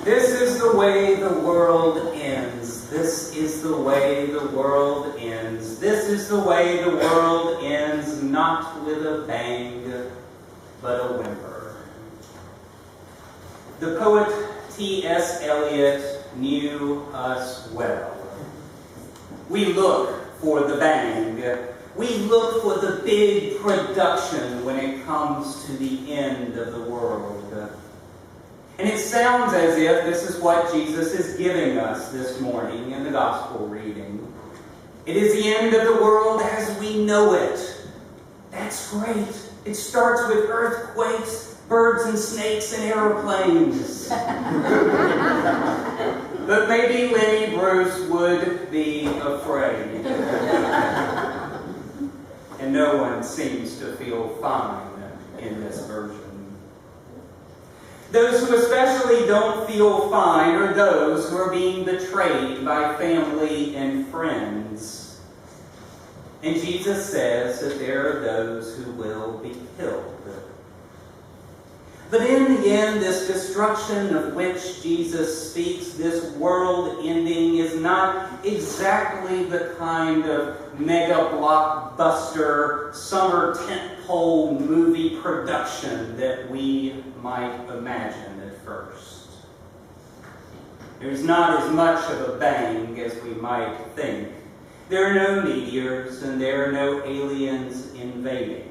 This is the way the world ends. This is the way the world ends. This is the way the world ends, not with a bang, but a whimper. The poet T.S. Eliot knew us well. We look for the bang. We look for the big production when it comes to the end of the world. And it sounds as if this is what Jesus is giving us this morning in the gospel reading. It is the end of the world as we know it. That's great. It starts with earthquakes, birds and snakes, and airplanes. But maybe Lenny Bruce would be afraid. And no one seems to feel fine in this version. Those who especially don't feel fine are those who are being betrayed by family and friends. And Jesus says that there are those who will be killed. But in the end, this destruction of which Jesus speaks, this world ending, is not exactly the kind of mega blockbuster summer tentpole movie production that we might imagine at first. There's not as much of a bang as we might think. There are no meteors and there are no aliens invading.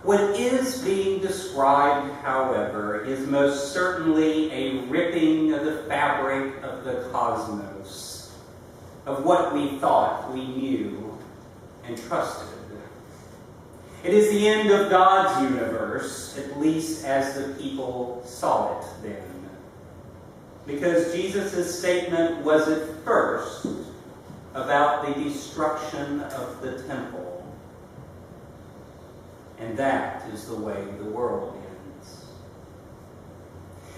What is being described, however, is most certainly a ripping of the fabric of the cosmos, of what we thought we knew and trusted. It is the end of God's universe, at least as the people saw it then. Because Jesus' statement was at first about the destruction of the temple. And that is the way the world ends.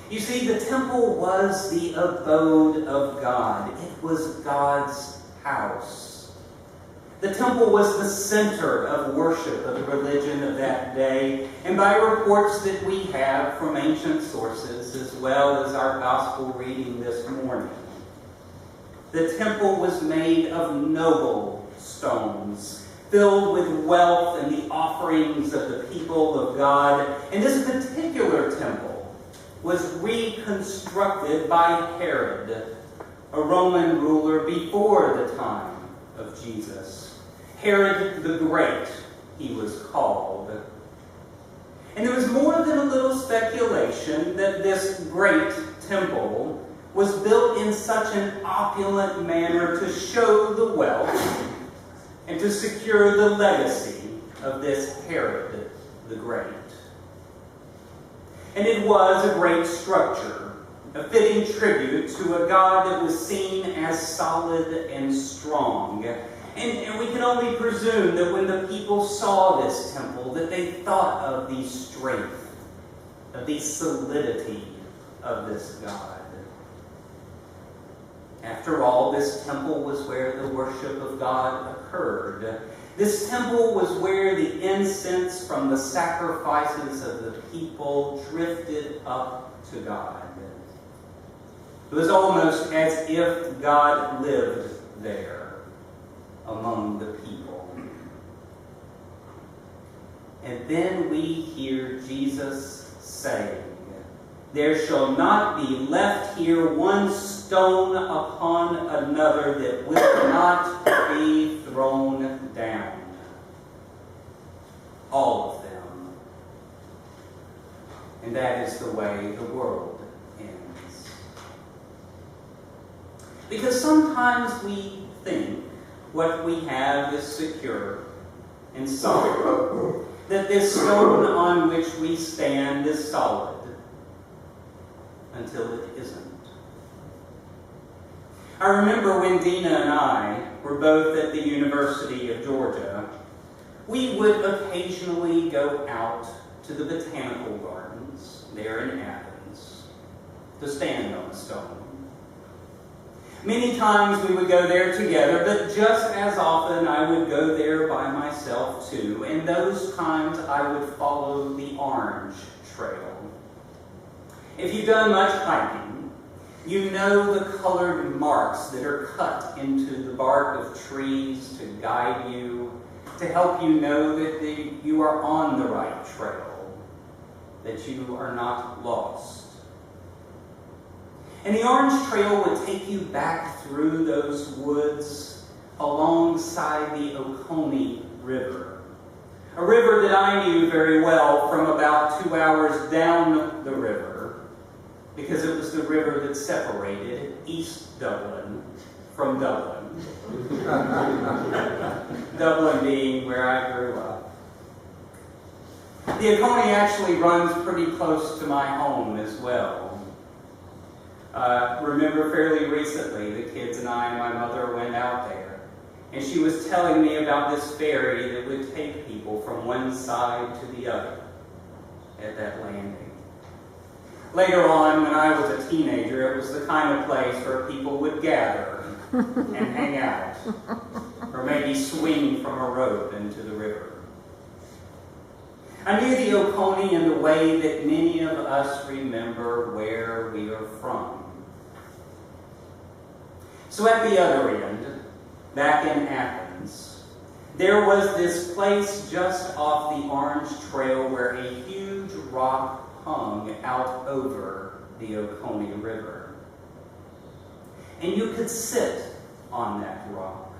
You see, the temple was the abode of God. It was God's house. The temple was the center of worship of the religion of that day. And by reports that we have from ancient sources, as well as our gospel reading this morning, the temple was made of noble stones, filled with wealth and the offerings of the people of God. And this particular temple was reconstructed by Herod, a Roman ruler before the time of Jesus. Herod the Great, he was called. And there was more than a little speculation that this great temple was built in such an opulent manner to show the wealth and to secure the legacy of this Herod the Great. And it was a great structure, a fitting tribute to a God that was seen as solid and strong. And we can only presume that when the people saw this temple, that they thought of the strength, of the solidity of this God. After all, this temple was where the worship of God occurred. This temple was where the incense from the sacrifices of the people drifted up to God. It was almost as if God lived there among the people. And then we hear Jesus saying, "There shall not be left here one stone upon another that will not be thrown down." All of them. And that is the way the world ends. Because sometimes we think what we have is secure and solid. That this stone on which we stand is solid. Until it isn't. I remember when Dina and I were both at the University of Georgia, we would occasionally go out to the botanical gardens there in Athens to stand on a stone. Many times we would go there together, but just as often I would go there by myself too, and those times I would follow the orange trail. If you've done much hiking, you know the colored marks that are cut into the bark of trees to guide you, to help you know that you are on the right trail, that you are not lost. And the orange trail would take you back through those woods alongside the Oconee River. A river that I knew very well from about 2 hours down the river, because it was the river that separated East Dublin from Dublin. Dublin being where I grew up. The Oconee actually runs pretty close to my home as well. Remember fairly recently, the kids and I and my mother went out there, and she was telling me about this ferry that would take people from one side to the other at that landing. Later on, when I was a teenager, it was the kind of place where people would gather and hang out, or maybe swing from a rope into the river. I knew the Oconee in the way that many of us remember where we are from. So at the other end, back in Athens, there was this place just off the Orange Trail where a huge rock hung out over the Oconee River. And you could sit on that rock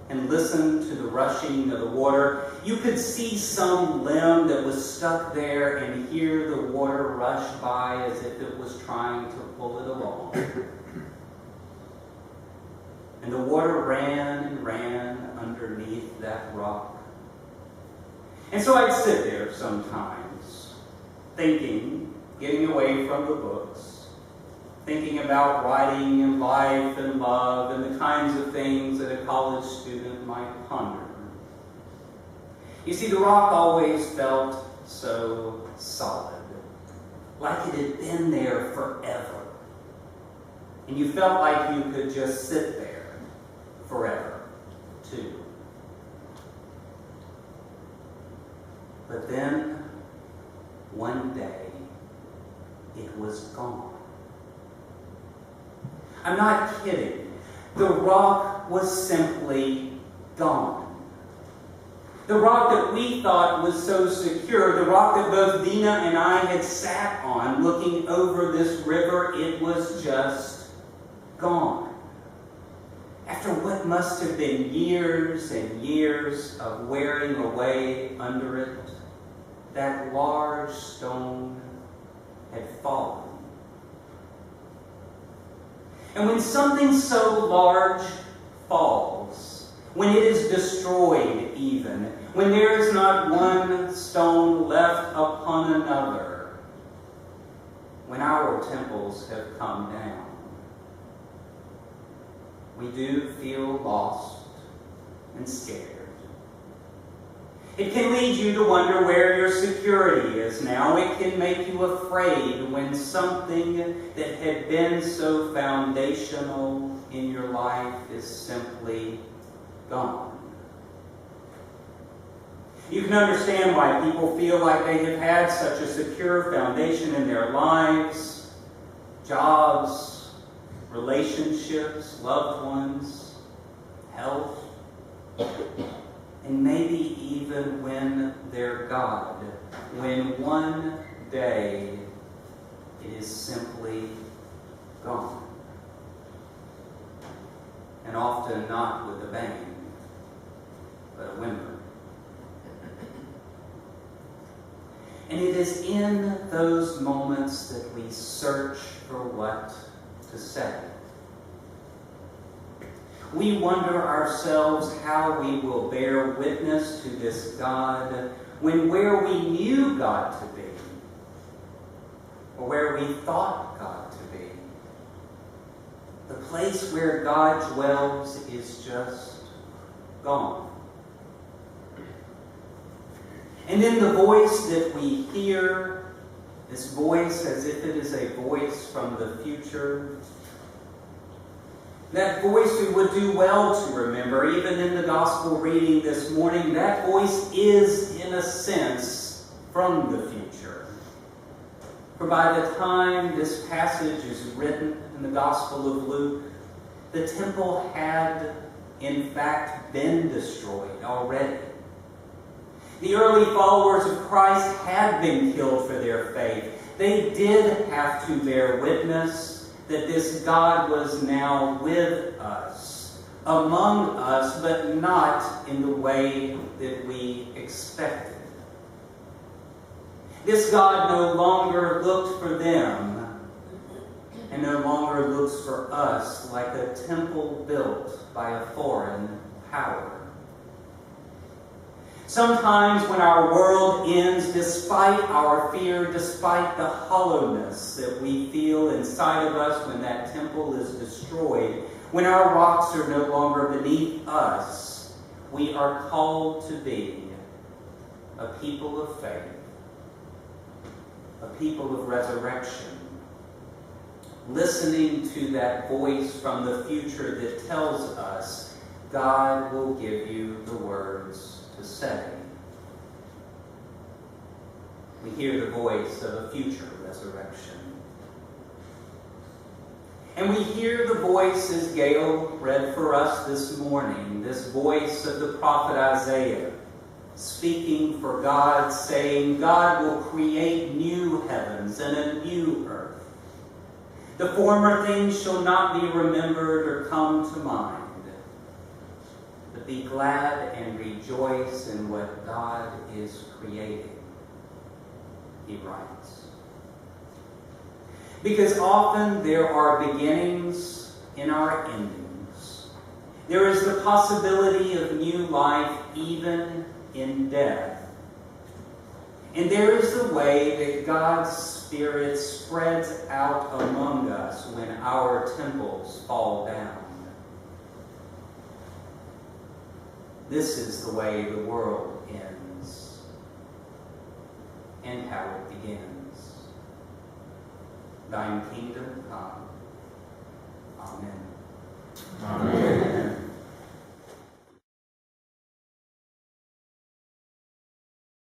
and listen to the rushing of the water. You could see some limb that was stuck there and hear the water rush by as if it was trying to pull it along. And the water ran and ran underneath that rock. And so I'd sit there sometimes, thinking, getting away from the books, thinking about writing and life and love and the kinds of things that a college student might ponder. You see, the rock always felt so solid, like it had been there forever. And you felt like you could just sit there forever, too. But then, one day, it was gone. I'm not kidding. The rock was simply gone. The rock that we thought was so secure, the rock that both Dina and I had sat on looking over this river, it was just gone. After what must have been years and years of wearing away under it, that large stone had fallen. And when something so large falls, when it is destroyed even, when there is not one stone left upon another, when our temples have come down, we do feel lost and scared. It can lead you to wonder where your security is now. It can make you afraid when something that had been so foundational in your life is simply gone. You can understand why people feel like they have had such a secure foundation in their lives, jobs, relationships, loved ones, health, and maybe even when their God, when one day it is simply gone. And often not with a bang, but a whimper. And it is in those moments that we search for what to say. We wonder ourselves how we will bear witness to this God when where we knew God to be, or where we thought God to be, the place where God dwells is just gone. And then the voice that we hear, this voice as if it is a voice from the future, that voice we would do well to remember, even in the gospel reading this morning, that voice is, in a sense, from the future. For by the time this passage is written in the Gospel of Luke, the temple had in fact been destroyed already. The early followers of Christ had been killed for their faith. They did have to bear witness that this God was now with us, among us, but not in the way that we expected. This God no longer looked for them and no longer looks for us like a temple built by a foreign power. Sometimes when our world ends, despite our fear, despite the hollowness that we feel inside of us when that temple is destroyed, when our rocks are no longer beneath us, we are called to be a people of faith, a people of resurrection, listening to that voice from the future that tells us God will give you the words to say. We hear the voice of a future resurrection. And we hear the voice, as Gail read for us this morning, this voice of the prophet Isaiah, speaking for God, saying, God will create new heavens and a new earth. The former things shall not be remembered or come to mind. But be glad and rejoice in what God is creating, he writes. Because often there are beginnings in our endings. There is the possibility of new life even in death. And there is the way that God's Spirit spreads out among us when our temples fall down. This is the way the world ends and how it begins. Thine kingdom come. Amen. Amen.